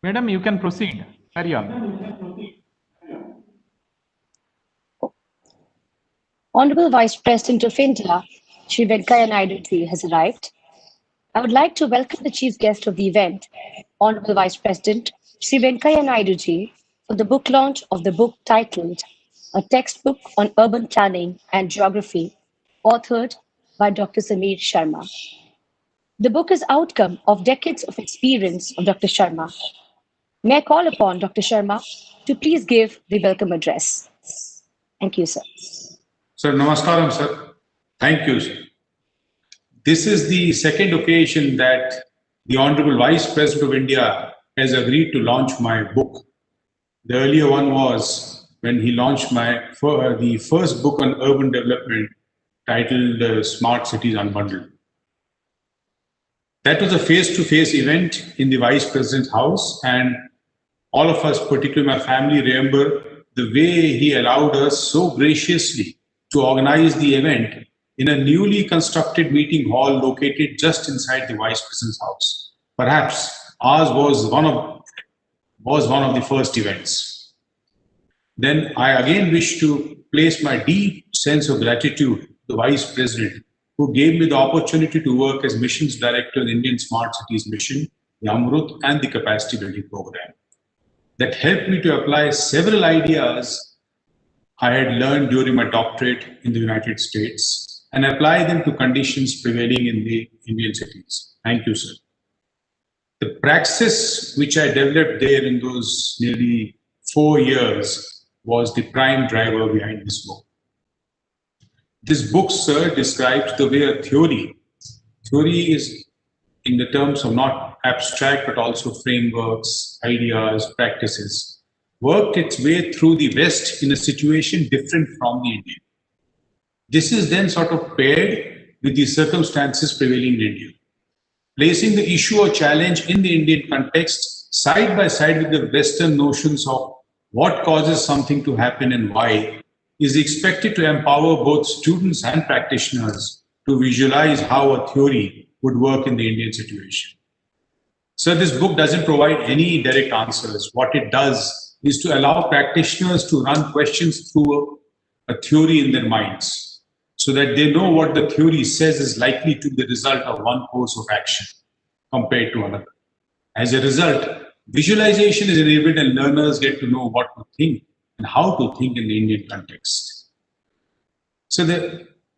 Madam, you can proceed. Carry on. Honorable Vice President of India, Shri Venkaiah Naidu ji has arrived. I would like to welcome the chief guest of the event, Honorable Vice President Shri Venkaiah Naidu ji, for the book launch of the book titled A Textbook on Urban Planning and Geography, authored by Dr. Sameer Sharma. The book is outcome of decades of experience of Dr. Sharma. May I call upon Dr. Sharma to please give the welcome address. Thank you, sir. Sir, namaskaram, sir. Thank you, sir. This is the second occasion that the Honorable Vice President of India has agreed to launch my book. The earlier one was when he launched the first book on urban development titled Smart Cities Unbundled. That was a face-to-face event in the Vice President's house, and all of us, particularly my family, remember the way he allowed us so graciously to organize the event in a newly constructed meeting hall located just inside the Vice President's house. Perhaps ours was one of the first events. Then I again wish to place my deep sense of gratitude to the Vice President who gave me the opportunity to work as Missions Director in the Indian Smart Cities Mission, the Amrut and the Capacity Building Program. That helped me to apply several ideas I had learned during my doctorate in the United States and apply them to conditions prevailing in the Indian cities. Thank you, sir. The praxis which I developed there in those nearly 4 years was the prime driver behind this book. This book, sir, describes the way a theory is in the terms of not abstract but also frameworks, ideas, practices, worked its way through the West in a situation different from the Indian. This is then sort of paired with the circumstances prevailing in India, placing the issue or challenge in the Indian context side by side with the Western notions of what causes something to happen and why, is expected to empower both students and practitioners to visualize how a theory would work in the Indian situation. So this book doesn't provide any direct answers. What it does is to allow practitioners to run questions through a theory in their minds so that they know what the theory says is likely to be the result of one course of action compared to another. As a result, visualization is enabled and learners get to know what to think and how to think in the Indian context. So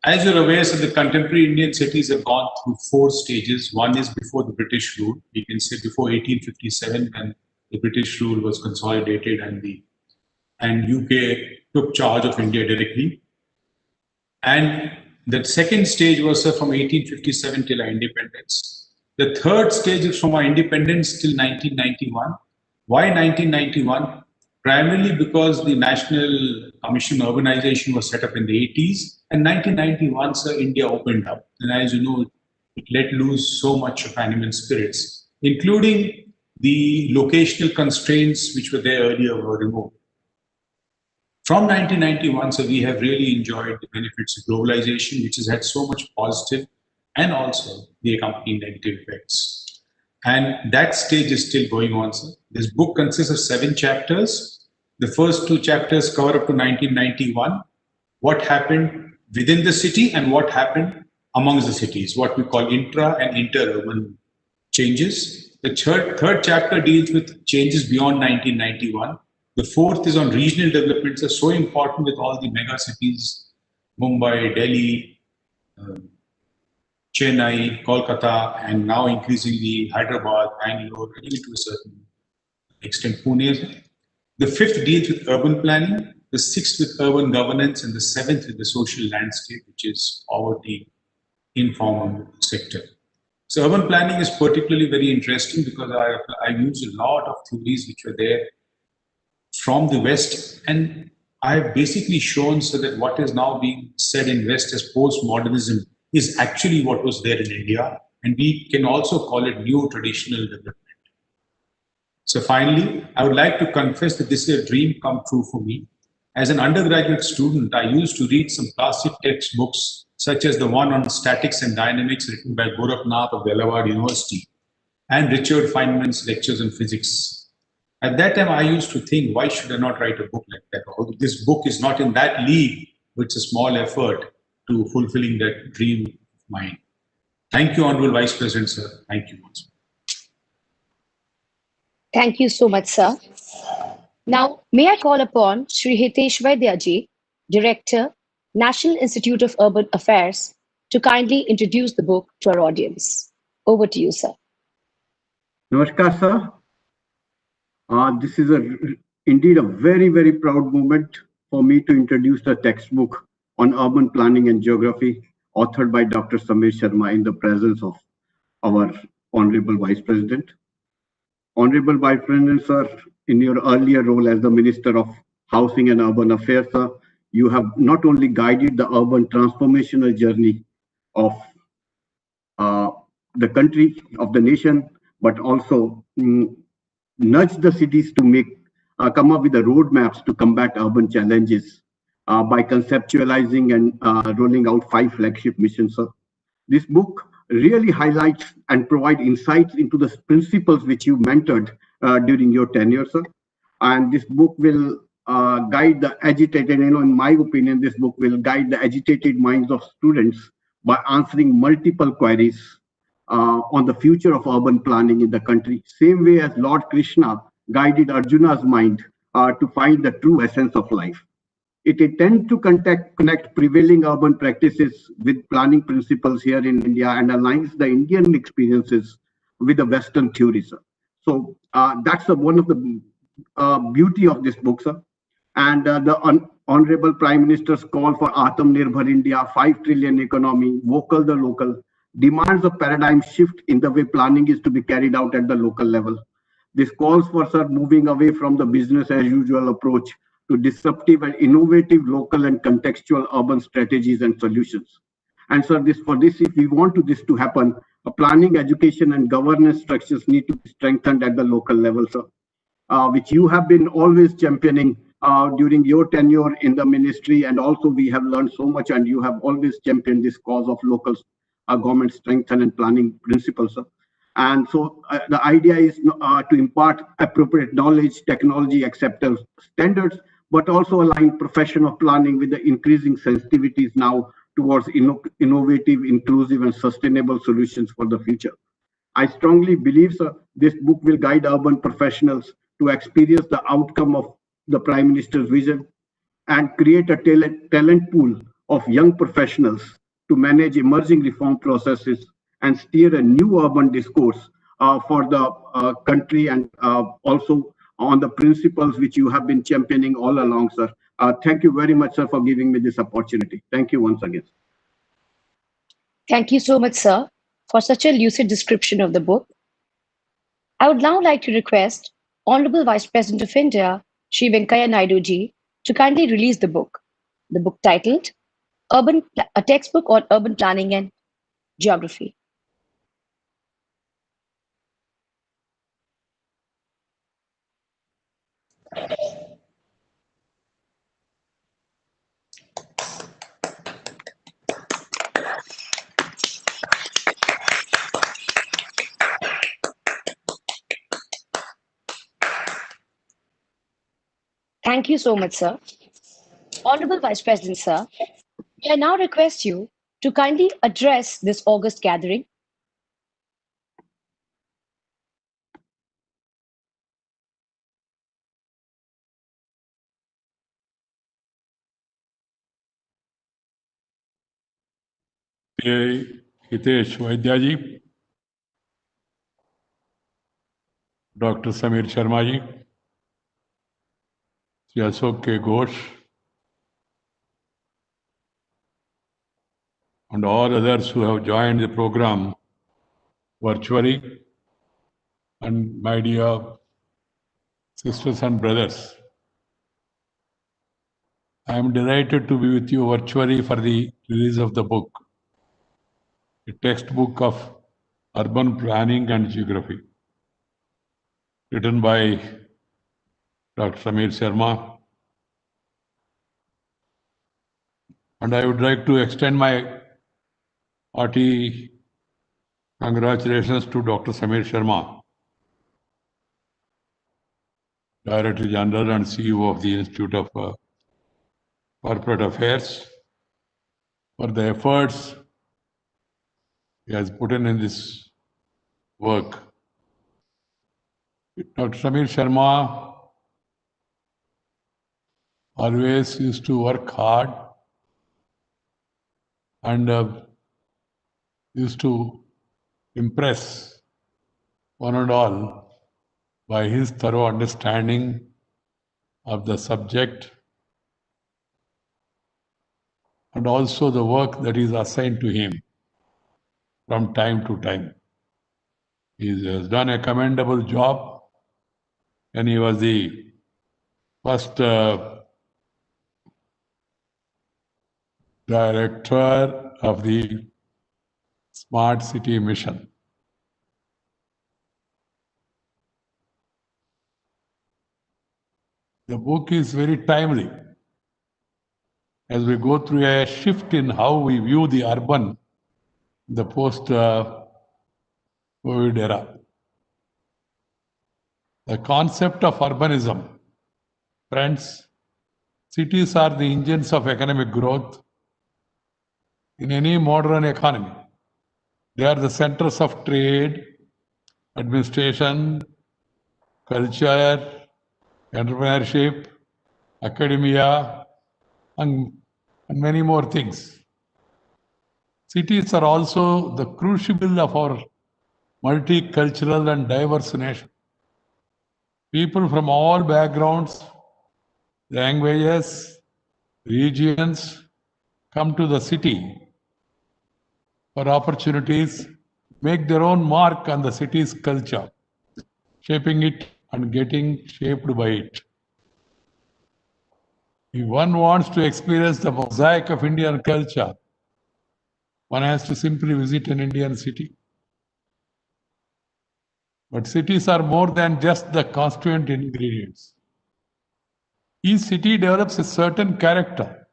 as you're aware, so the contemporary Indian cities have gone through 4 stages. One is before the British rule. You can say before 1857 when the British rule was consolidated and UK took charge of India directly. And the second stage was from 1857 till our independence. The third stage is from our independence till 1991. Why 1991? Primarily because the National Commission on Urbanization was set up in the 80s, and 1991, sir, India opened up. And as you know, it let loose so much of animal spirits, including the locational constraints which were there earlier were removed. From 1991, so we have really enjoyed the benefits of globalization, which has had so much positive and also the accompanying negative effects. And that stage is still going on, sir. This book consists of 7 chapters. The first 2 chapters cover up to 1991, what happened within the city and what happened amongst the cities, what we call intra and inter-urban changes. The third chapter deals with changes beyond 1991. The fourth is on regional developments, are so important with all the mega cities, Mumbai, Delhi, Chennai, Kolkata, and now increasingly Hyderabad, Bangalore, and even to a certain extent Pune. The 5th deals with urban planning, the 6th with urban governance, and the 7th with the social landscape, which is poverty, informal sector. So urban planning is particularly very interesting because I used a lot of theories which were there from the West, and I have basically shown so that what is now being said in West as postmodernism is actually what was there in India, and we can also call it neo-traditional development. So finally, I would like to confess that this is a dream come true for me. As an undergraduate student, I used to read some classic textbooks, such as the one on statics and dynamics written by Gorakhnath of Delaware University, and Richard Feynman's lectures on physics. At that time, I used to think, why should I not write a book like that? Or this book is not in that league, but it's a small effort to fulfilling that dream of mine. Thank you, Honorable Vice President, sir. Thank you once. Thank you so much, sir. Now, may I call upon Sri Hitesh Vaidyaji, Director, National Institute of Urban Affairs, to kindly introduce the book to our audience. Over to you, sir. Namaskar, sir. This is indeed a very, very proud moment for me to introduce the textbook on urban planning and geography, authored by Dr. Samir Sharma in the presence of our Honorable Vice President. Honorable Vice President, sir, in your earlier role as the Minister of Housing and Urban Affairs, sir, you have not only guided the urban transformational journey of the country, of the nation, but also nudge the cities to come up with the roadmaps to combat urban challenges by conceptualizing and rolling out 5 flagship missions. Sir. This book really highlights and provide insights into the principles which you mentored during your tenure, sir. And this book will guide the agitated, in my opinion, this book will guide the agitated minds of students by answering multiple queries on the future of urban planning in the country, same way as Lord Krishna guided Arjuna's mind to find the true essence of life. It intends to connect prevailing urban practices with planning principles here in India and aligns the Indian experiences with the Western theories. So that's one of the beauty of this book, sir. And the Honorable Prime Minister's call for Atmanirbhar India, 5 trillion economy, vocal the local, demands a paradigm shift in the way planning is to be carried out at the local level. This calls for, sir, moving away from the business as usual approach to disruptive and innovative local and contextual urban strategies and solutions. And sir, if we want this to happen, planning, education, and governance structures need to be strengthened at the local level, sir, which you have been always championing during your tenure in the ministry. And also we have learned so much, and you have always championed this cause of local government strengthen and planning principles, sir. And so the idea is to impart appropriate knowledge, technology, acceptance standards, but also align profession of planning with the increasing sensitivities now towards innovative, inclusive, and sustainable solutions for the future. I strongly believe, sir, this book will guide urban professionals to experience the outcome of the Prime Minister's vision and create a talent pool of young professionals to manage emerging reform processes and steer a new urban discourse for the country, and also on the principles which you have been championing all along, sir. Thank you very much, sir, for giving me this opportunity. Thank you once again. Thank you so much, sir, for such a lucid description of the book. I would now like to request Honorable Vice President of India, Sri Venkaiah Naidu ji, to kindly release the book titled A Textbook on Urban Planning and Geography. Thank you so much, sir. Honorable Vice President, sir, may I now request you to kindly address this August gathering. Hitesh Vaidyaji, Dr. Samir Sharma ji, Sri Ashok K. Ghosh, and all others who have joined the program virtually, and my dear sisters and brothers. I am delighted to be with you virtually for the release of the book, a textbook of urban planning and geography, written by Dr. Samir Sharma. And I would like to extend my hearty congratulations to Dr. Samir Sharma Director General and CEO of the Institute of Corporate Affairs, for the efforts he has put in this work. Dr. Samir Sharma always used to work hard and used to impress one and all by his thorough understanding of the subject and also the work that is assigned to him from time to time. He has done a commendable job, and he was the first director of the Smart City Mission. The book is very timely as we go through a shift in how we view the urban, the post-COVID era. The concept of urbanism. Friends, cities are the engines of economic growth in any modern economy. They are the centers of trade, administration, culture, entrepreneurship, academia, and many more things. Cities are also the crucible of our multicultural and diverse nation. People from all backgrounds, languages, regions come to the city for opportunities, make their own mark on the city's culture, shaping it and getting shaped by it. If one wants to experience the mosaic of Indian culture, one has to simply visit an Indian city. But cities are more than just the constituent ingredients. Each city develops a certain character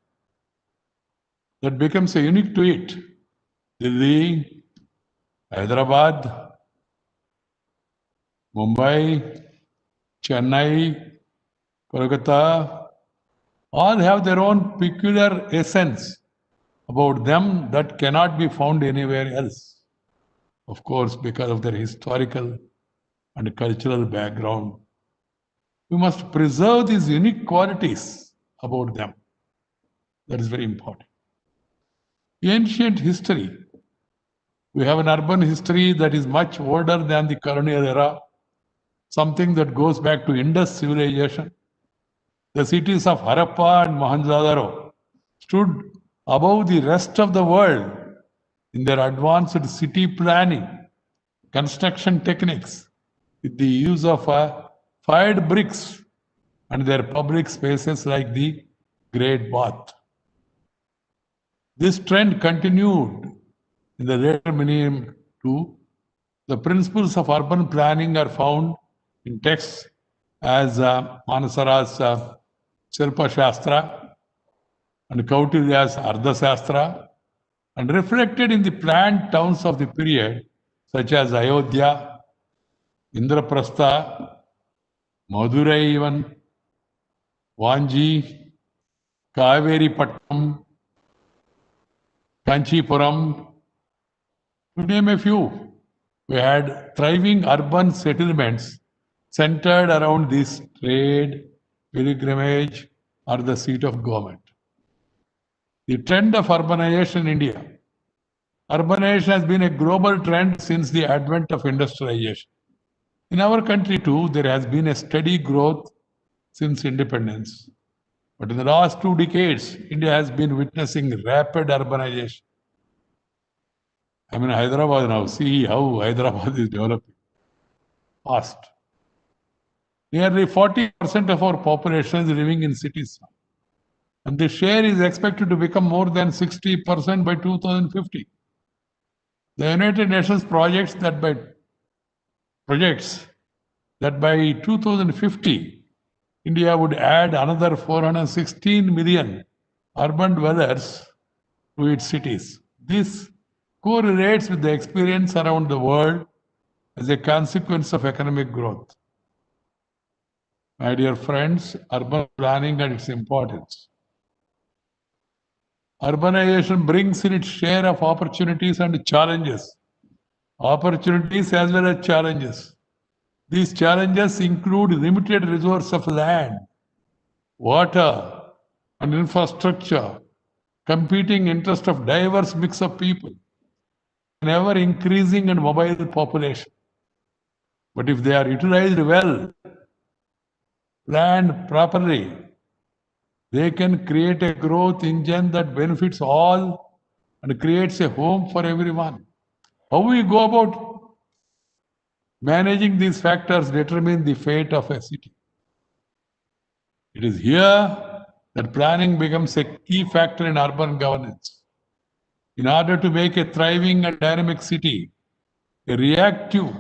that becomes unique to it. Delhi, Hyderabad, Mumbai, Chennai, Kolkata, all have their own peculiar essence about them that cannot be found anywhere else. Of course, because of their historical and cultural background. We must preserve these unique qualities about them. That is very important. Ancient history. We have an urban history that is much older than the colonial era, something that goes back to Indus civilization. The cities of Harappa and Mohenjo-daro stood above the rest of the world in their advanced city planning, construction techniques, with the use of fired bricks and their public spaces like the Great Bath. This trend continued in the later millennium too. The principles of urban planning are found in texts as Manasara's Shilpa Shastra and Kautilya's Ardha Shastra, and reflected in the planned towns of the period, such as Ayodhya, Indraprastha, Madurai even, Vanji, Kaveri Pattam, Kanchipuram, to name a few. We had thriving urban settlements centered around this trade, pilgrimage, or the seat of government. The trend of urbanization in India. Urbanization has been a global trend since the advent of industrialization. In our country too, there has been a steady growth since independence. But in the last 2 decades, India has been witnessing rapid urbanization. I mean, Hyderabad now, see how Hyderabad is developing fast. Nearly 40% of our population is living in cities. And the share is expected to become more than 60% by 2050. The United Nations projects that by 2050, India would add another 416 million urban dwellers to its cities. This correlates with the experience around the world as a consequence of economic growth. My dear friends, urban planning and its importance. Urbanization brings in its share of opportunities and challenges. Opportunities as well as challenges. These challenges include limited resource of land, water, and infrastructure, competing interest of diverse mix of people, an ever increasing and mobile population. But if they are utilized well, planned properly, they can create a growth engine that benefits all and creates a home for everyone. How we go about managing these factors determine the fate of a city. It is here that planning becomes a key factor in urban governance. In order to make a thriving and dynamic city, a reactive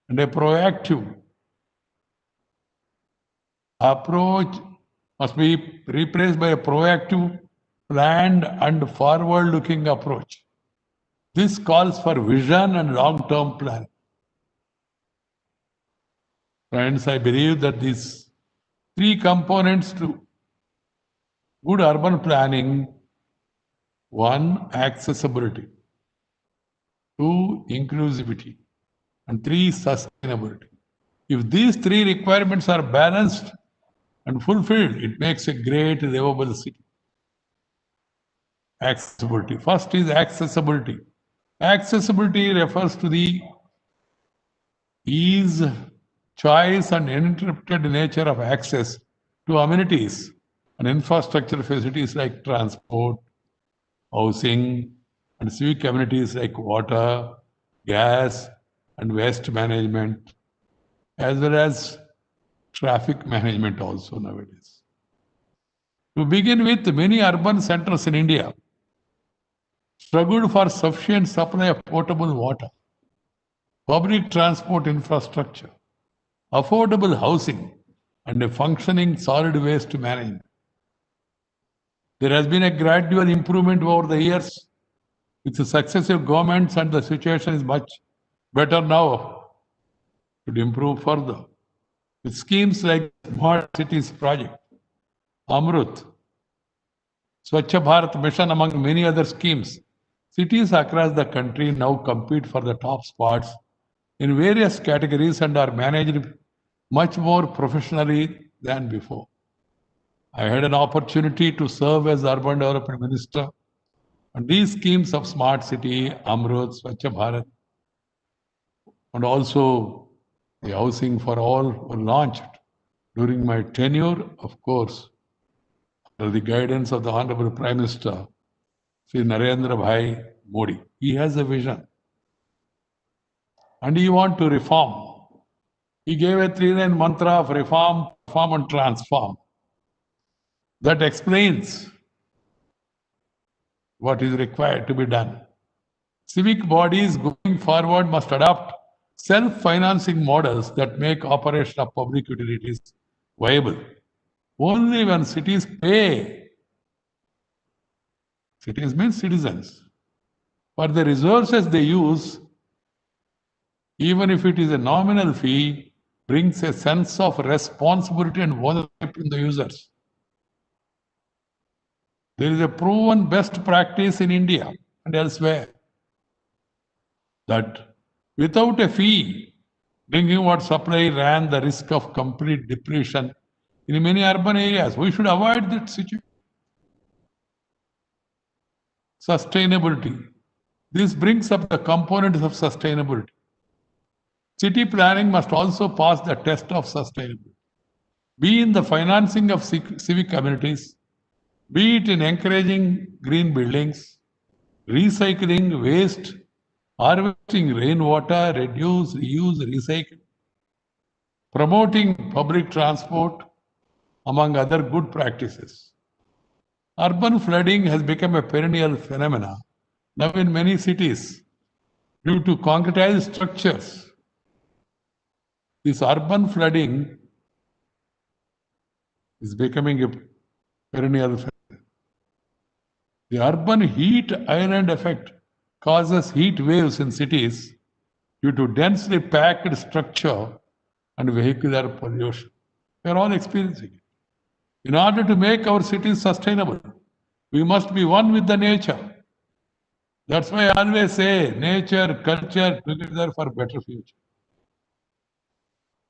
and a proactive approach must be replaced by a proactive, planned, and forward-looking approach. This calls for vision and long-term planning. Friends, I believe that these three components to good urban planning: one, accessibility; two, inclusivity; and three, sustainability. If these three requirements are balanced and fulfilled, it makes a great livable city. Accessibility. First is accessibility. Accessibility refers to the ease, choice, and uninterrupted nature of access to amenities and infrastructure facilities like transport, housing, and civic amenities like water, gas, and waste management, as well as traffic management also nowadays. To begin with, many urban centers in India struggled for sufficient supply of potable water, public transport infrastructure, affordable housing, and a functioning solid waste management. There has been a gradual improvement over the years with the successive governments, and the situation is much better now. It should improve further. With schemes like Smart Cities Project, Amrut, Swachh Bharat Mission, among many other schemes, cities across the country now compete for the top spots in various categories and are managed much more professionally than before. I had an opportunity to serve as Urban Development Minister, and these schemes of Smart City, Amrut, Swachh Bharat, and also the Housing for All were launched during my tenure, of course, under the guidance of the Honorable Prime Minister, Sri Narendra Bhai Modi. He has a vision and he wants to reform. He gave a three-line mantra of reform, perform, and transform. That explains what is required to be done. Civic bodies going forward must adopt self-financing models that make operation of public utilities viable. Only when cities pay, cities means citizens, for the resources they use, even if it is a nominal fee, brings a sense of responsibility and ownership in the users. There is a proven best practice in India and elsewhere that without a fee, drinking water supply ran the risk of complete depletion in many urban areas. We should avoid that situation. Sustainability. This brings up the components of sustainability. City planning must also pass the test of sustainability, be in the financing of civic amenities, be it in encouraging green buildings, recycling waste, harvesting rainwater, reduce, reuse, recycle, promoting public transport, among other good practices. Urban flooding has become a perennial phenomenon now in many cities due to concretized structures. This urban flooding is becoming a perennial phenomenon. The urban heat island effect causes heat waves in cities due to densely packed structure and vehicular pollution. We are all experiencing it. In order to make our cities sustainable, we must be one with the nature. That's why I always say nature, culture together for better future.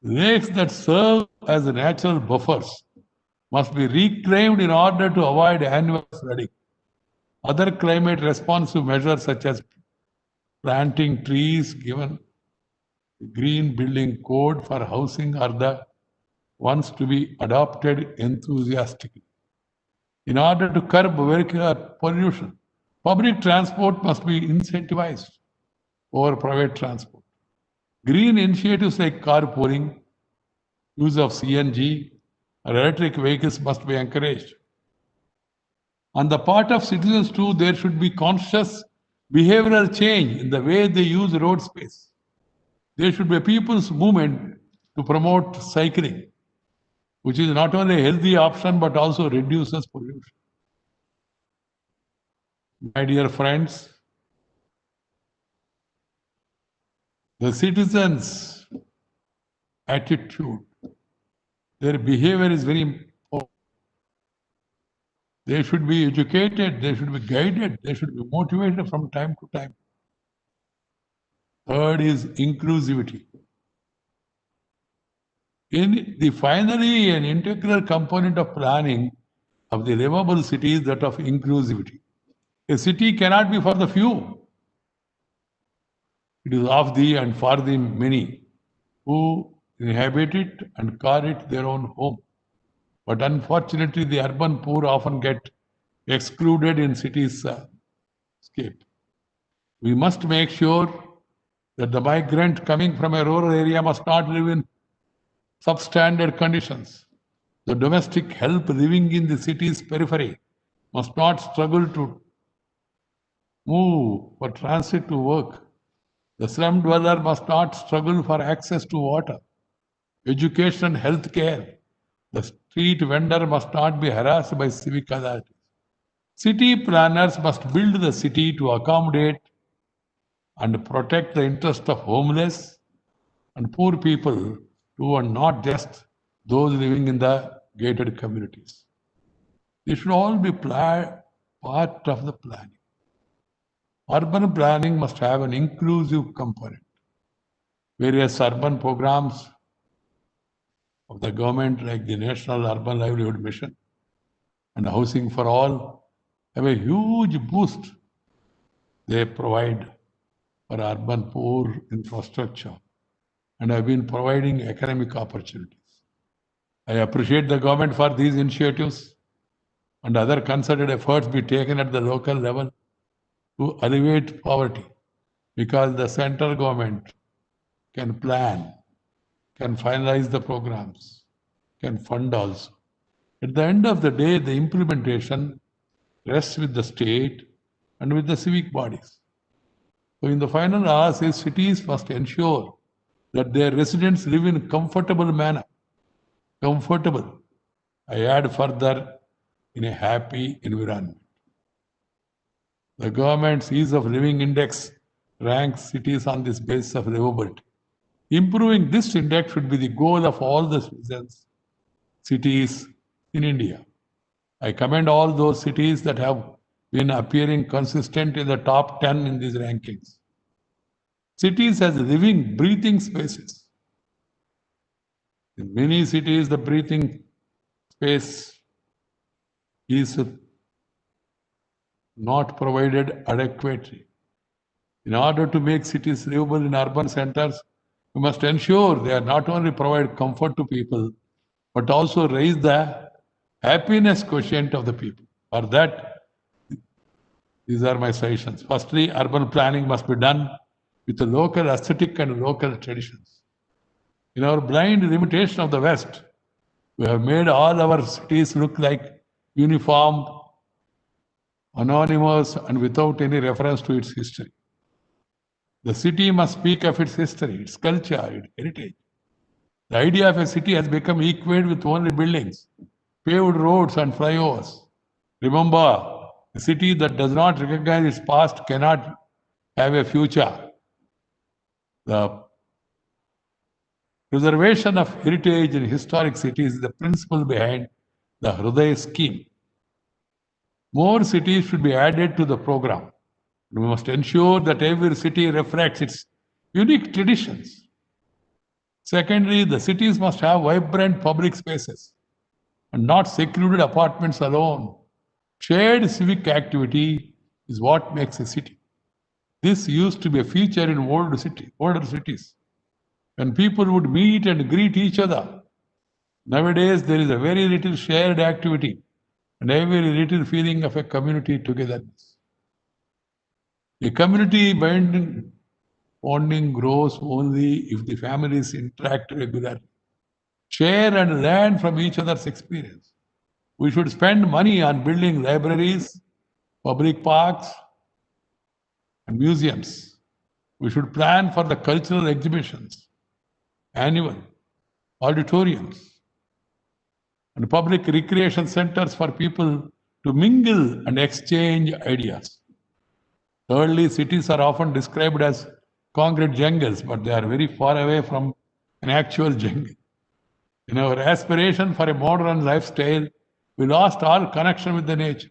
Lakes that serve as natural buffers must be reclaimed in order to avoid annual flooding. Other climate responsive measures such as planting trees, given green building code for housing are the ones to be adopted enthusiastically. In order to curb vehicular pollution, public transport must be incentivized over private transport. Green initiatives like carpooling, use of CNG, or electric vehicles must be encouraged. On the part of citizens too, there should be conscious behavioral change in the way they use road space. There should be a people's movement to promote cycling, which is not only a healthy option but also reduces pollution. My dear friends, the citizens' attitude, their behavior is very important. They should be educated, they should be guided, they should be motivated from time to time. Third is inclusivity. Finally, an integral component of planning of the livable city is that of inclusivity. A city cannot be for the few. It is of the and for the many who inhabit it and call it their own home. But unfortunately, the urban poor often get excluded in cities' scape. We must make sure that the migrant coming from a rural area must not live in substandard conditions. The domestic help living in the city's periphery must not struggle to move for transit to work. The slum dweller must not struggle for access to water, education and health care. The street vendor must not be harassed by civic authorities. City planners must build the city to accommodate and protect the interest of homeless and poor people too, and not just those living in the gated communities. They should all be part of the planning. Urban planning must have an inclusive component. Various urban programs of the government, like the National Urban Livelihood Mission and Housing for All, have a huge boost they provide for urban poor infrastructure and have been providing economic opportunities. I appreciate the government for these initiatives and other concerted efforts be taken at the local level to alleviate poverty, because the central government can plan, can finalize the programs, can fund also. At the end of the day, the implementation rests with the state and with the civic bodies. So in the final analysis, cities must ensure that their residents live in a comfortable manner. Comfortable. I add further, in a happy environment. The government's Ease of Living Index ranks cities on this basis of livability. Improving this index should be the goal of all the cities in India. I commend all those cities that have been appearing consistent in the top 10 in these rankings. Cities as living, breathing spaces. In many cities, the breathing space is not provided adequately. In order to make cities livable in urban centers, we must ensure they are not only provide comfort to people, but also raise the happiness quotient of the people. For that, these are my suggestions. Firstly, urban planning must be done with the local aesthetic and local traditions. In our blind limitation of the West, we have made all our cities look like uniform, anonymous, and without any reference to its history. The city must speak of its history, its culture, its heritage. The idea of a city has become equated with only buildings, paved roads, and flyovers. Remember, a city that does not recognize its past cannot have a future. The Preservation of heritage in historic cities is the principle behind the Hriday scheme. More cities should be added to the program. We must ensure that every city reflects its unique traditions. Secondly, the cities must have vibrant public spaces and not secluded apartments alone. Shared civic activity is what makes a city. This used to be a feature in older cities, when people would meet and greet each other. Nowadays, there is a very little shared activity and a very little feeling of a community togetherness. A community bonding grows only if the families interact regularly, share and learn from each other's experience. We should spend money on building libraries, public parks, and museums. We should plan for the cultural exhibitions, annual auditoriums, and public recreation centers for people to mingle and exchange ideas. Thirdly, cities are often described as concrete jungles, but they are very far away from an actual jungle. In our aspiration for a modern lifestyle, we lost all connection with the nature.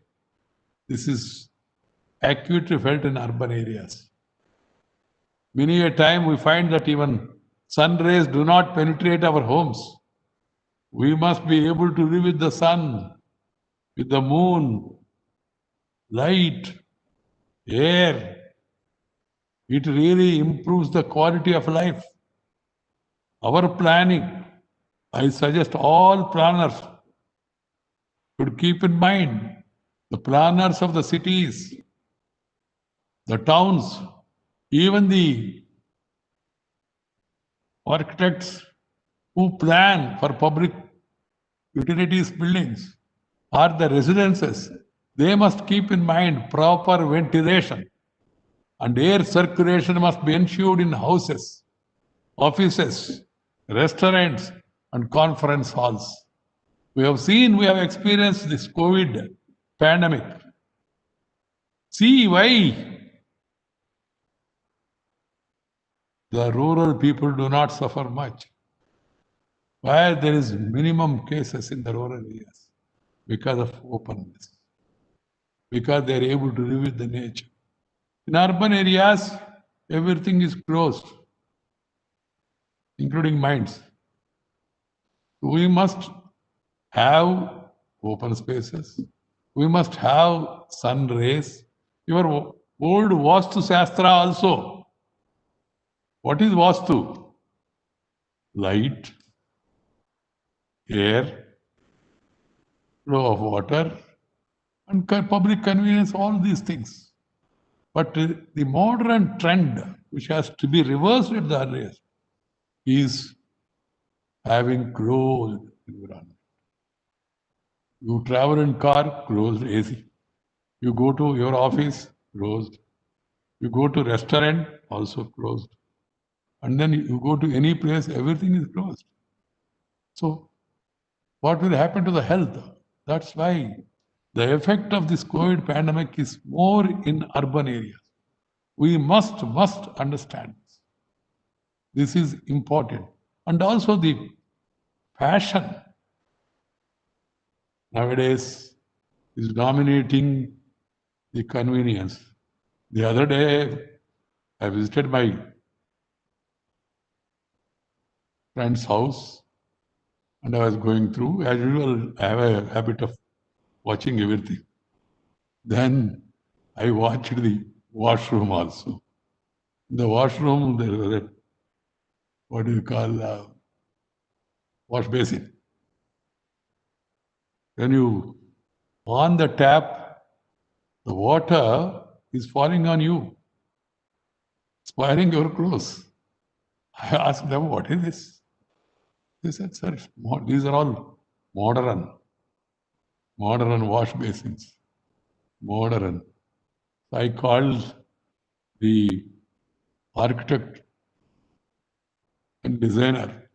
This is acutely felt in urban areas. Many a time we find that even sun rays do not penetrate our homes. We must be able to live with the sun, with the moon, light, air. It really improves the quality of life. Our planning, I suggest all planners should keep in mind the planners of the cities, the towns, even the architects who plan for public utilities buildings or the residences, they must keep in mind proper ventilation and air circulation must be ensured in houses, offices, restaurants, and conference halls. We have experienced this COVID pandemic. See why the rural people do not suffer much. Why there is minimum cases in the rural areas? Because of openness. Because they are able to live with the nature. In urban areas, everything is closed, including minds. We must have open spaces. We must have sun rays. Your old Vastu Shastra also. What is Vastu? Light, air, flow of water, and public convenience, all these things. But the modern trend, which has to be reversed at the earliest, is having closed environment. You travel in car, closed AC. You go to your office, closed. You go to restaurant, also closed. And then you go to any place, everything is closed. So what will happen to the health? That's why the effect of this COVID pandemic is more in urban areas. We must understand this. This is important. And also the fashion nowadays is dominating the convenience. The other day, I visited my friend's house and I was going through. As usual, I have a habit of watching everything. Then I watched the washroom also. In the washroom, there was a, what do you call, wash basin. When you on the tap, the water is falling on you, spoiling your clothes. I asked them, what is this? They said, sir, these are all modern wash basins. Modern. So I called the architect and designer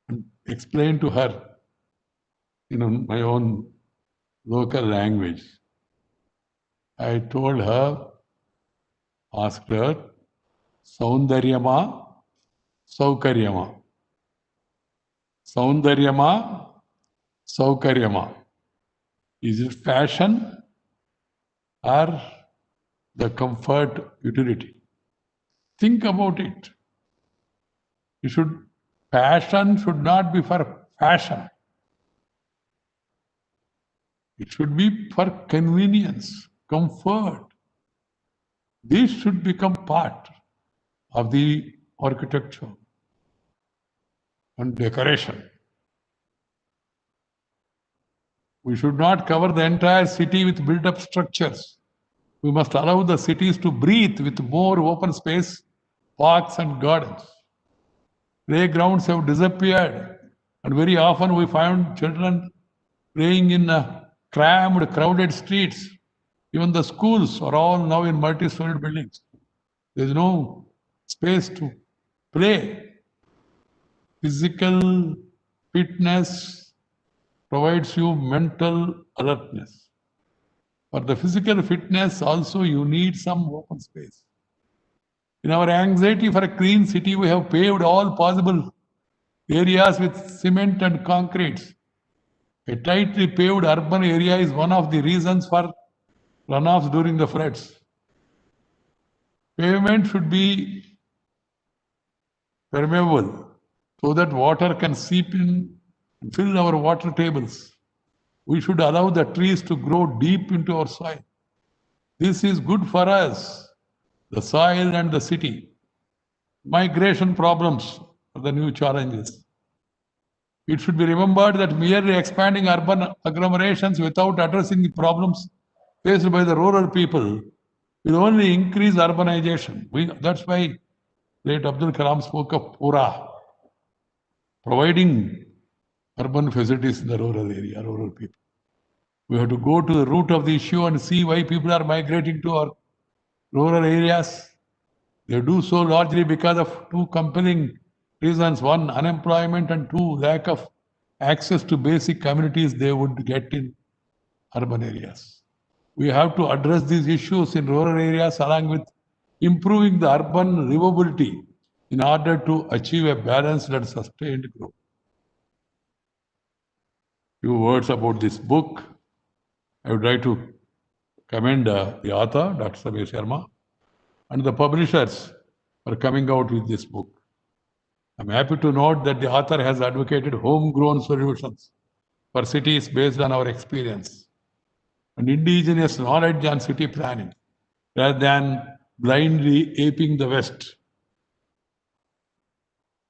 and explained to her in my own local language. I told her, asked her, Saundaryama, Saukaryama. Saundaryama, Saukaryama. Is it fashion or the comfort, utility? Think about it. Passion should not be for fashion. It should be for convenience, comfort. This should become part of the architecture and decoration. We should not cover the entire city with built-up structures. We must allow the cities to breathe with more open space, parks and gardens. Playgrounds have disappeared, and very often we find children playing in crammed, crowded streets. Even the schools are all now in multi-story buildings. There is no space to play. Physical fitness provides you mental alertness. For the physical fitness also you need some open space. In our anxiety for a clean city, we have paved all possible areas with cement and concrete. A tightly paved urban area is one of the reasons for runoffs during the floods. Pavement should be permeable so that water can seep in and fill our water tables. We should allow the trees to grow deep into our soil. This is good for us, the soil and the city. Migration problems are the new challenges. It should be remembered that merely expanding urban agglomerations without addressing the problems faced by the rural people will only increase urbanization. That's why late Abdul Kalam spoke of Pura, providing urban facilities in the rural area, rural people. We have to go to the root of the issue and see why people are migrating to our rural areas. They do so largely because of two compelling reasons. One, unemployment, and two, lack of access to basic communities they would get in urban areas. We have to address these issues in rural areas along with improving the urban livability in order to achieve a balanced and sustained growth. Few words about this book. I would like to commend the author, Dr. Samir Sharma, and the publishers for coming out with this book. I'm happy to note that the author has advocated homegrown solutions for cities based on our experience and indigenous knowledge on city planning rather than blindly aping the West.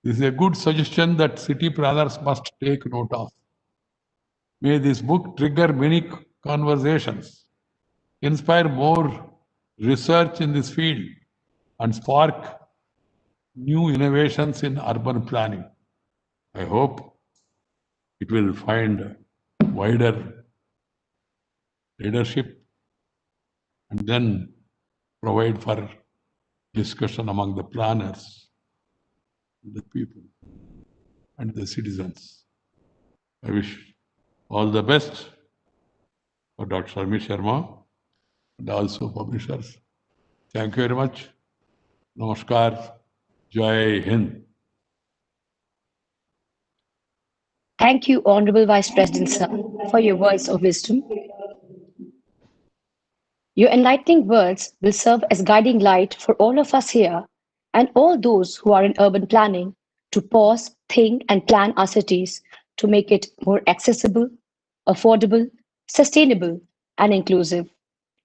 This is a good suggestion that city planners must take note of. May this book trigger many conversations, inspire more research in this field, and spark new innovations in urban planning. I hope it will find wider leadership and then provide for discussion among the planners, the people, and the citizens. I wish all the best for Dr. Samir Sharma and also publishers. Thank you very much. Namaskar. Jai Hind. Thank you, Honorable Vice President Sir, for your words of wisdom. Your enlightening words will serve as guiding light for all of us here and all those who are in urban planning to pause, think, and plan our cities to make it more accessible, affordable, sustainable, and inclusive,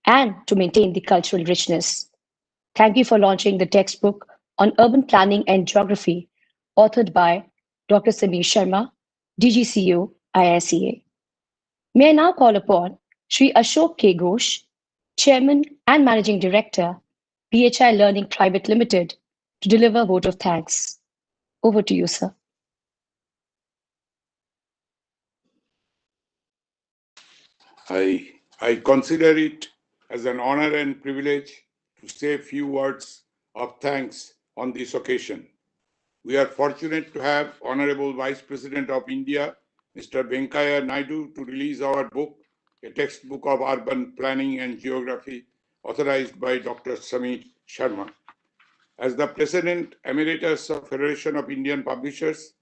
and to maintain the cultural richness. Thank you for launching the textbook on urban planning and geography, authored by Dr. Samir Sharma, DGCO, IICA. May I now call upon Sri Ashok K. Ghosh, Chairman and Managing Director, PHI Learning Private Limited, to deliver a vote of thanks. Over to you, sir. I consider it as an honor and privilege to say a few words of thanks on this occasion. We are fortunate to have Honorable Vice President of India, Mr. Venkaiah Naidu, to release our book, a textbook of urban planning and geography, authorized by Dr. Samir Sharma. As the President Emeritus of Federation of Indian Publishers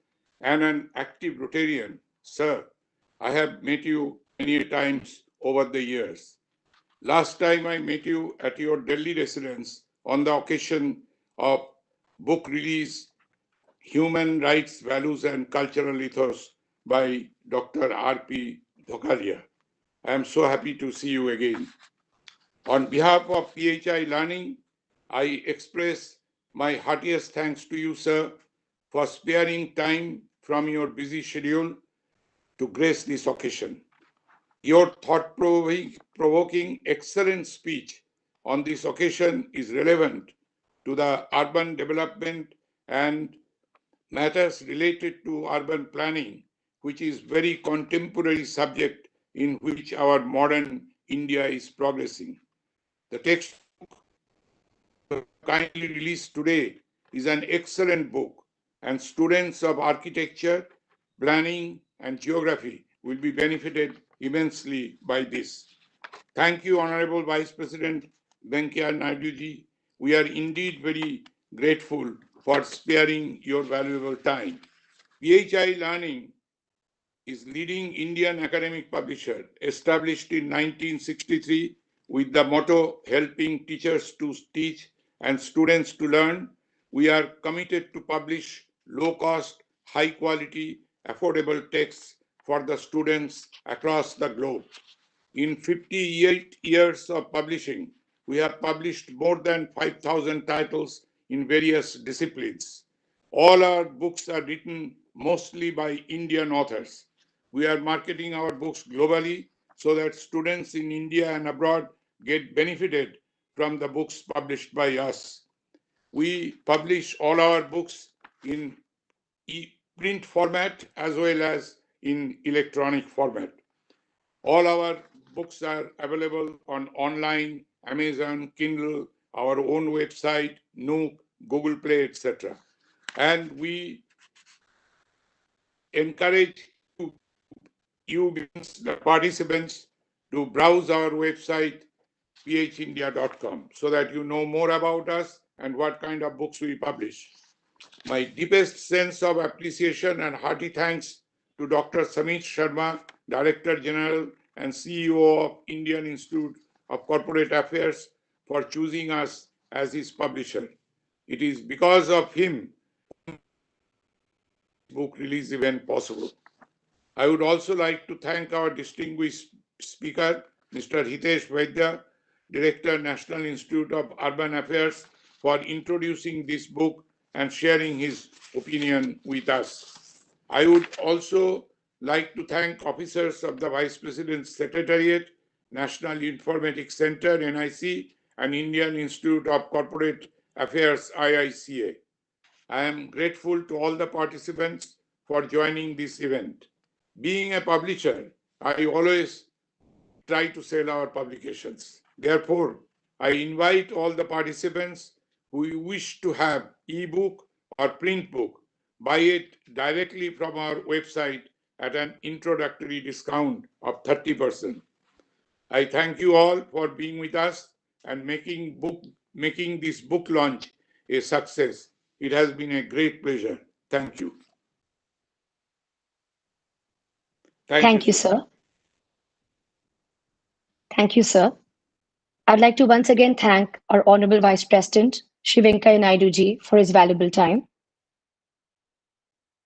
and an active Rotarian, sir, I have met you many times over the years. Last time I met you at your Delhi residence on the occasion of book release, Human Rights, Values and Cultural Ethos by Dr. R.P. Dhokalia. I am so happy to see you again. On behalf of PHI Learning, I express my heartiest thanks to you, sir, for sparing time from your busy schedule to grace this occasion. Your thought-provoking, excellent speech on this occasion is relevant to the urban development and matters related to urban planning, which is very contemporary subject in which our modern India is progressing. The text kindly released today is an excellent book, and students of architecture, planning, and geography will be benefited immensely by this. Thank you, Honorable Vice President Venkaiah Naidu ji. We are indeed very grateful for sparing your valuable time. PHI Learning is leading Indian academic publisher established in 1963 with the motto helping teachers to teach and students to learn. We are committed to publish low-cost, high-quality, affordable texts for the students across the globe. In 58 years of publishing, we have published more than 5,000 titles in various disciplines. All our books are written mostly by Indian authors. We are marketing our books globally so that students in India and abroad get benefited from the books published by us. We publish all our books in print format as well as in electronic format. All our books are available on online, Amazon, Kindle, our own website, Nook, Google Play, etc. And we encourage you, the participants, to browse our website, phindia.com, so that you know more about us and what kind of books we publish. My deepest sense of appreciation and hearty thanks to Dr. Samit Sharma, Director General and CEO of Indian Institute of Corporate Affairs, for choosing us as his publisher. It is because of him book release event possible. I would also like to thank our distinguished speaker, Mr. Hitesh Vaidya, Director, National Institute of Urban Affairs, for introducing this book and sharing his opinion with us. I would also like to thank officers of the Vice President's Secretariat, National Informatics Center, NIC, and Indian Institute of Corporate Affairs, IICA. I am grateful to all the participants for joining this event. Being a publisher, I always try to sell our publications. Therefore, I invite all the participants who wish to have e-book or print book, buy it directly from our website at an introductory discount of 30%. I thank you all for being with us and making this book launch a success. It has been a great pleasure. Thank you. Thank you, sir. Thank you, sir. I'd like to once again thank our Honorable Vice President, Shri Venkaiah Naidu ji, for his valuable time.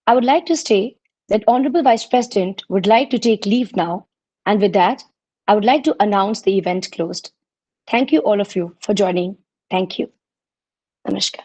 I would like to state that Honorable Vice President would like to take leave now, and with that, I would like to announce the event closed. Thank you all of you for joining. Thank you. Namaskar.